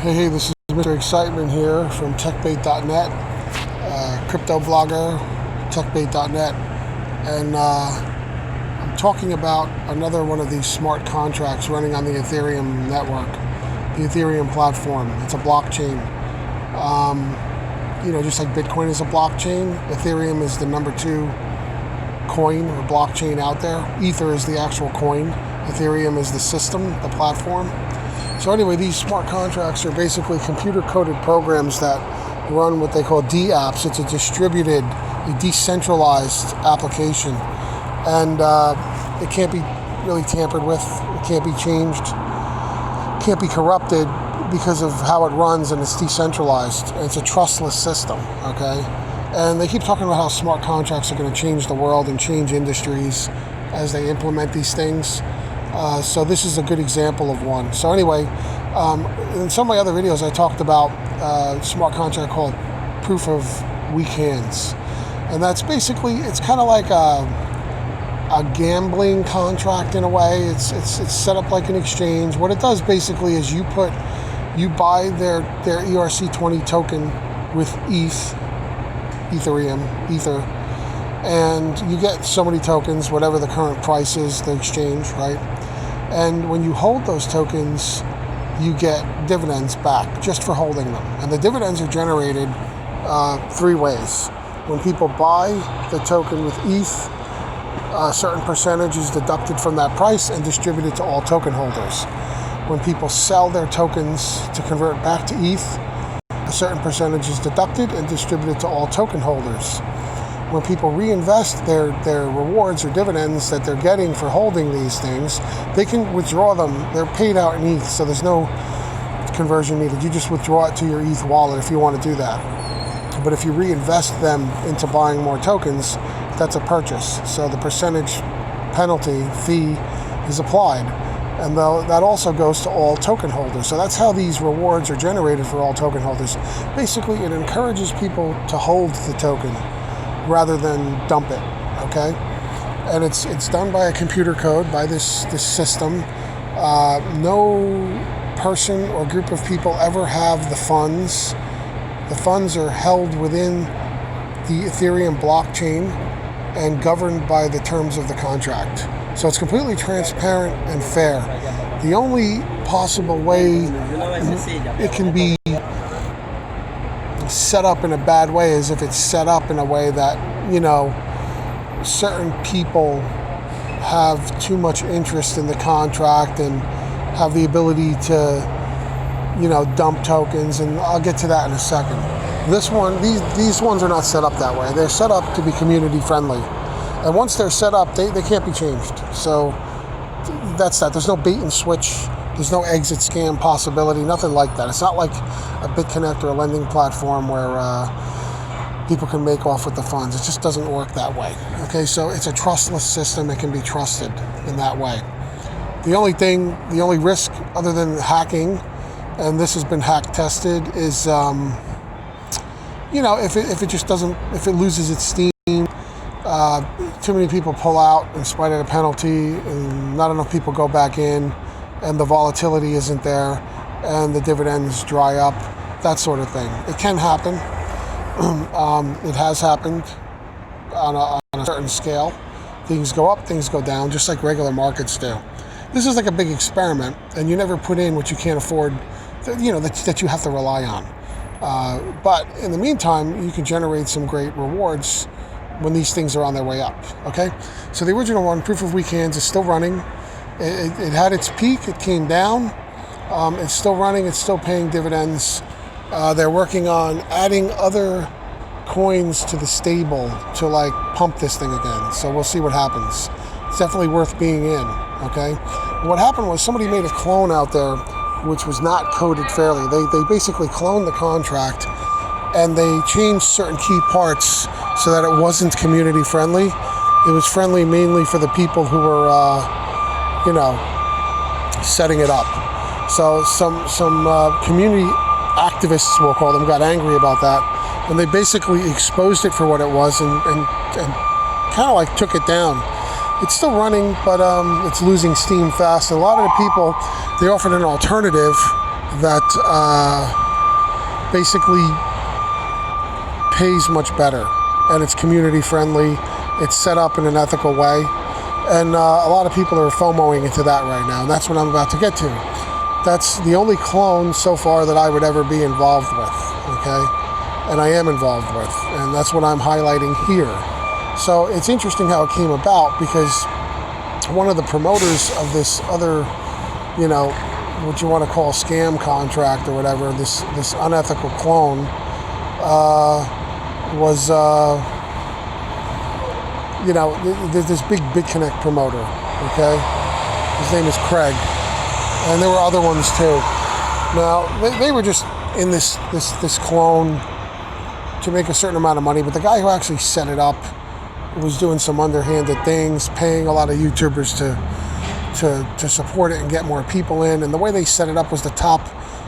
Hey, this is Mr. Excitement here from techbait.net, crypto blogger, techbait.net, and I'm talking about another one of these smart contracts running on the Ethereum network, the Ethereum platform. It's a blockchain. Just like Bitcoin is a blockchain, Ethereum is the number 2 coin or blockchain out there. Ether is the actual coin. Ethereum is the system, the platform. So anyway, these smart contracts are basically computer-coded programs that run what they call D-apps. It's a distributed, a decentralized application. And it can't be really tampered with. It can't be changed. It can't be corrupted because of how it runs, and it's decentralized. And it's a trustless system, okay? And they keep talking about how smart contracts are going to change the world and change industries as they implement these things. So this is a good example of one. So anyway, in some of my other videos, I talked about a smart contract called proof of weak hands. And that's basically, it's kind of like a gambling contract in a way. It's set up like an exchange. What it does basically is you buy their ERC20 token with Ethereum, Ether, and you get so many tokens, whatever the current price is, the exchange, right? And when you hold those tokens, you get dividends back just for holding them. And the dividends are generated 3 ways. When people buy the token with ETH, a certain percentage is deducted from that price and distributed to all token holders. When people sell their tokens to convert back to ETH, a certain percentage is deducted and distributed to all token holders. When people reinvest their rewards or dividends that they're getting for holding these things, they can withdraw them. They're paid out in ETH, so there's no conversion needed. You just withdraw it to your ETH wallet if you want to do that. But if you reinvest them into buying more tokens, that's a purchase. So the percentage penalty fee is applied. And that also goes to all token holders. So that's how these rewards are generated for all token holders. Basically, it encourages people to hold the token rather than dump it, okay? And it's done by a computer code, by this system. No person or group of people ever have the funds. The funds are held within the Ethereum blockchain and governed by the terms of the contract. So it's completely transparent and fair. The only possible way it can be set up in a bad way is if it's set up in a way that, certain people have too much interest in the contract and have the ability to, dump tokens, and I'll get to that in a second. These ones are not set up that way. They're set up to be community friendly. And once they're set up, they can't be changed. So that's that. There's no bait and switch. There's no exit scam possibility, nothing like that. It's not like a BitConnect or a lending platform where people can make off with the funds. It just doesn't work that way. Okay, so it's a trustless system. It can be trusted in that way. The only risk other than hacking, and this has been hack tested, is if it loses its steam, too many people pull out in spite of the penalty, and not enough people go back in, and the volatility isn't there, and the dividends dry up, that sort of thing. It can happen. It has happened on a certain scale. Things go up, things go down, just like regular markets do. This is like a big experiment, and you never put in what you can't afford, that you have to rely on. But in the meantime, you can generate some great rewards when these things are on their way up, okay? So the original one, Proof of Weak Hands, is still running. It had its peak, it came down. It's still running, it's still paying dividends. They're working on adding other coins to the stable to pump this thing again. So we'll see what happens. It's definitely worth being in, okay? What happened was somebody made a clone out there which was not coded fairly. They basically cloned the contract, and they changed certain key parts so that it wasn't community friendly. It was friendly mainly for the people who were, setting it up. So some community activists, we'll call them, got angry about that, and they basically exposed it for what it was and kind of took it down. It's still running, but it's losing steam fast. And a lot of the people, they offered an alternative that basically pays much better, and it's community friendly. It's set up in an ethical way, and a lot of people are FOMOing into that right now, and that's what I'm about to get to. That's the only clone so far that I would ever be involved with, okay? And I am involved with, and that's what I'm highlighting here. So it's interesting how it came about, because one of the promoters of this other, you know, what you want to call scam contract or whatever, this unethical clone, was, you know, this big BitConnect promoter, okay? His name is Craig, and there were other ones too. Now, they were just in this clone to make a certain amount of money, but the guy who actually set it up was doing some underhanded things, paying a lot of YouTubers to support it and get more people in. And the way they set it up was the top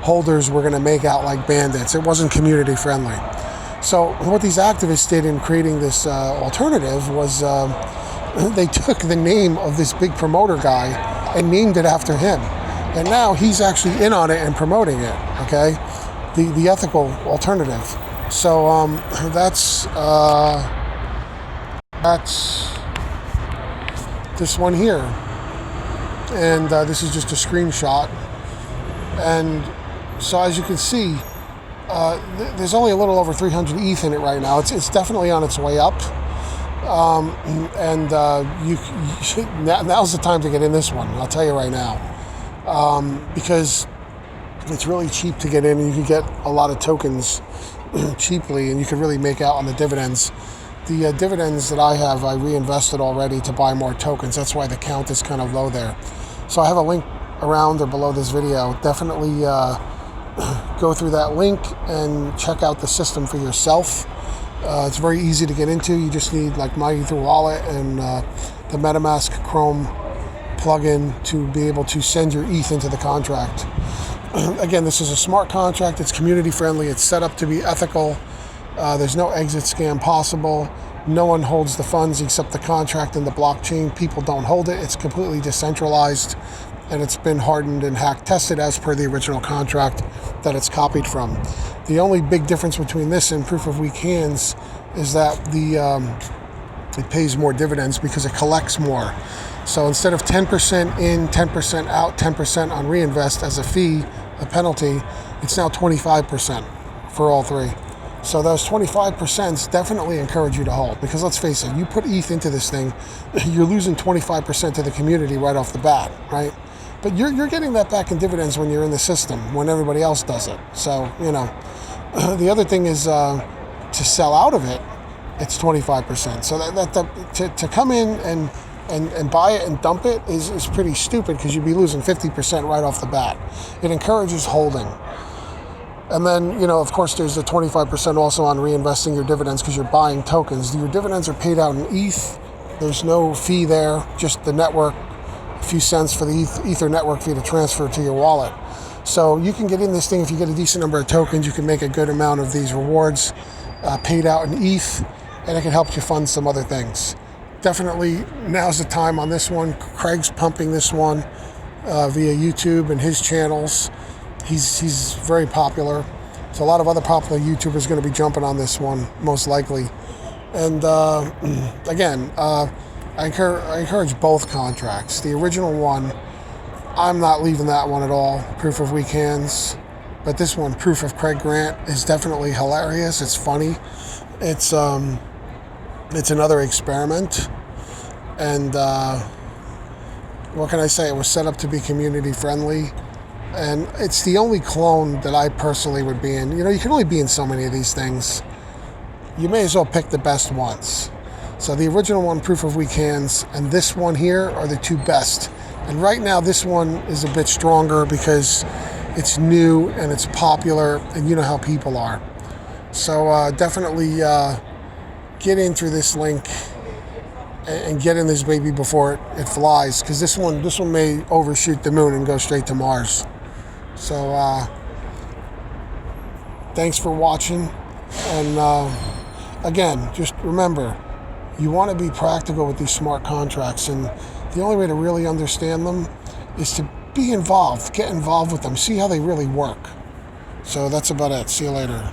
holders were going to make out like bandits. It wasn't community friendly. So what these activists did in creating this alternative was they took the name of this big promoter guy and named it after him. And now he's actually in on it and promoting it, okay? The ethical alternative. So that's this one here. And this is just a screenshot. And so as you can see, there's only a little over 300 ETH in it right now. It's definitely on its way up. Now's the time to get in this one, I'll tell you right now. Because it's really cheap to get in, and you can get a lot of tokens cheaply, and you can really make out on the dividends. The dividends that I have, I reinvested already to buy more tokens. That's why the count is kind of low there. So I have a link around or below this video. Definitely go through that link and check out the system for yourself. It's very easy to get into. You just need like My Ether Wallet and the MetaMask Chrome plugin to be able to send your ETH into the contract. Again, this is a smart contract. It's community friendly. It's set up to be ethical. There's no exit scam possible. No one holds the funds except the contract and the blockchain. People don't hold it. It's completely decentralized, and it's been hardened and hack tested as per the original contract that it's copied from. The only big difference between this and proof of weak hands is that it pays more dividends because it collects more. So instead of 10% in, 10% out, 10% on reinvest as a fee, a penalty, it's now 25% for all three. So those 25% definitely encourage you to hold, because let's face it, you put ETH into this thing, you're losing 25% to the community right off the bat, right? But you're getting that back in dividends when you're in the system, when everybody else does it. So, you know, the other thing is to sell out of it, it's 25%. So to come in and buy it and dump it is pretty stupid, because you'd be losing 50% right off the bat. It encourages holding. And then, you know, of course, there's the 25% also on reinvesting your dividends, because you're buying tokens. Your dividends are paid out in ETH. There's no fee there, just the network, a few cents for the Ether network fee to transfer to your wallet. So you can get in this thing. If you get a decent number of tokens, you can make a good amount of these rewards paid out in ETH, and it can help you fund some other things. Definitely now's the time on this one. Craig's pumping this one via YouTube and his channels. He's very popular. So a lot of other popular YouTubers are going to be jumping on this one, most likely. And again, I encourage both contracts. The original one, I'm not leaving that one at all, Proof of Weak Hands. But this one, Proof of Craig Grant, is definitely hilarious. It's funny. It's another experiment. And what can I say? It was set up to be community friendly. And it's the only clone that I personally would be in. You know, you can only be in so many of these things. You may as well pick the best ones. So the original one, Proof of Weak Hands, and this one here are the two best. And right now this one is a bit stronger because it's new and it's popular, and you know how people are. So definitely get in through this link and get in this baby before it flies, because this one may overshoot the moon and go straight to Mars. So thanks for watching, and again, just remember, you want to be practical with these smart contracts, and the only way to really understand them is to be involved. Get involved with them. See how they really work. So that's about it. See you later.